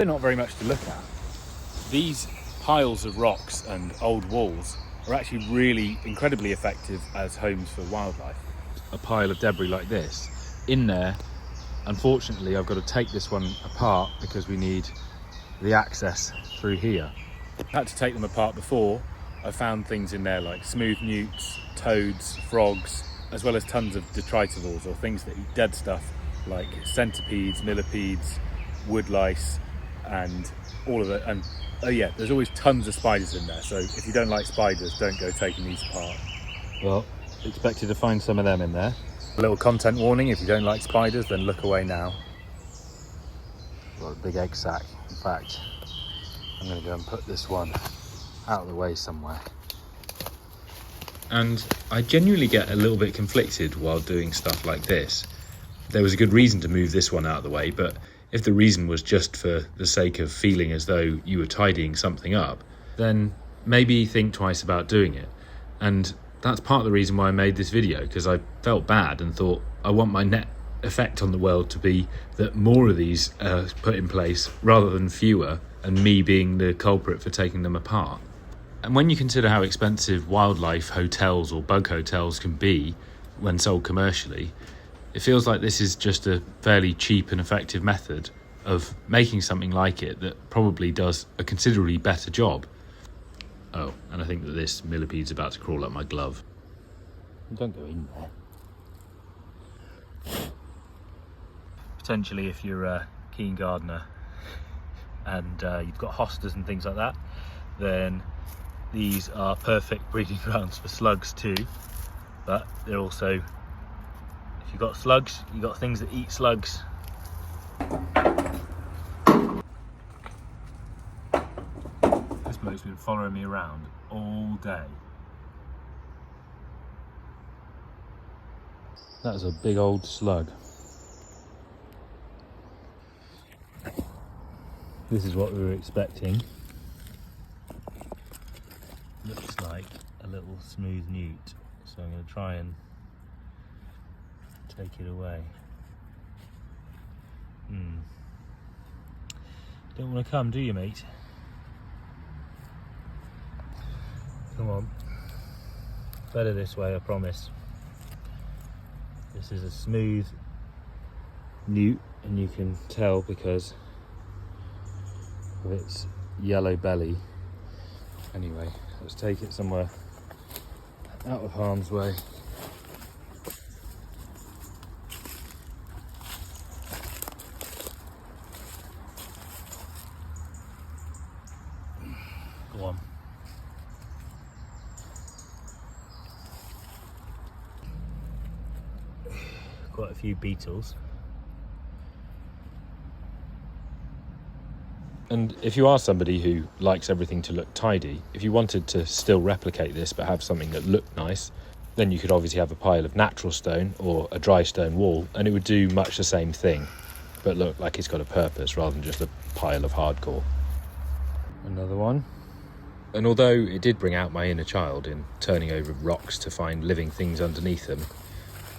They're not very much to look at. These piles of rocks and old walls are actually really incredibly effective as homes for wildlife. A pile of debris like this, in there, unfortunately I've got to take this one apart because we need the access through here. I had to take them apart before. I found things in there like smooth newts, toads, frogs, as well as tons of detritivores, or things that eat dead stuff like centipedes, millipedes, woodlice, and all of it. And oh yeah, there's always tons of spiders in there, so if you don't like spiders, don't go taking these apart. Well, expected to find some of them in there. A little content warning: if you don't like spiders, then look away now. Got a big egg sac. In fact, I'm going to go and put this one out of the way somewhere. And I genuinely get a little bit conflicted while doing stuff like this. There was a good reason to move this one out of the way, but if the reason was just for the sake of feeling as though you were tidying something up, then maybe think twice about doing it. And that's part of the reason why I made this video, because I felt bad and thought I want my net effect on the world to be that more of these are put in place rather than fewer, and me being the culprit for taking them apart. And when you consider how expensive wildlife hotels or bug hotels can be when sold commercially, it feels like this is just a fairly cheap and effective method of making something like it that probably does a considerably better job. Oh, and I think that this millipede's about to crawl up my glove. Don't go in there. Potentially, if you're a keen gardener and you've got hostas and things like that, then these are perfect breeding grounds for slugs too. But they're also, if you've got slugs, you've got things that eat slugs. This bloke's been following me around all day. That was a big old slug. This is what we were expecting. Looks like a little smooth newt, so I'm going to try and take it away. Don't want to come, do you, mate? Come on. Better this way, I promise. This is a smooth newt, and you can tell because of its yellow belly. Anyway, let's take it somewhere out of harm's way. Go on. Quite a few beetles. And if you are somebody who likes everything to look tidy, if you wanted to still replicate this but have something that looked nice, then you could obviously have a pile of natural stone or a dry stone wall, and it would do much the same thing, but look like it's got a purpose rather than just a pile of hardcore. Another one. And although it did bring out my inner child in turning over rocks to find living things underneath them,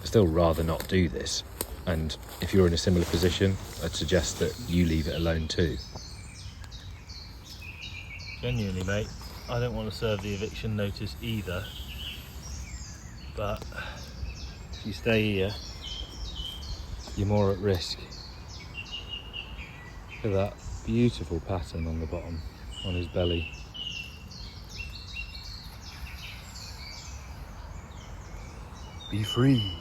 I'd still rather not do this. And if you're in a similar position, I'd suggest that you leave it alone too. Genuinely, mate, I don't want to serve the eviction notice either, but if you stay here, you're more at risk. Look at that beautiful pattern on the bottom, on his belly. Be free.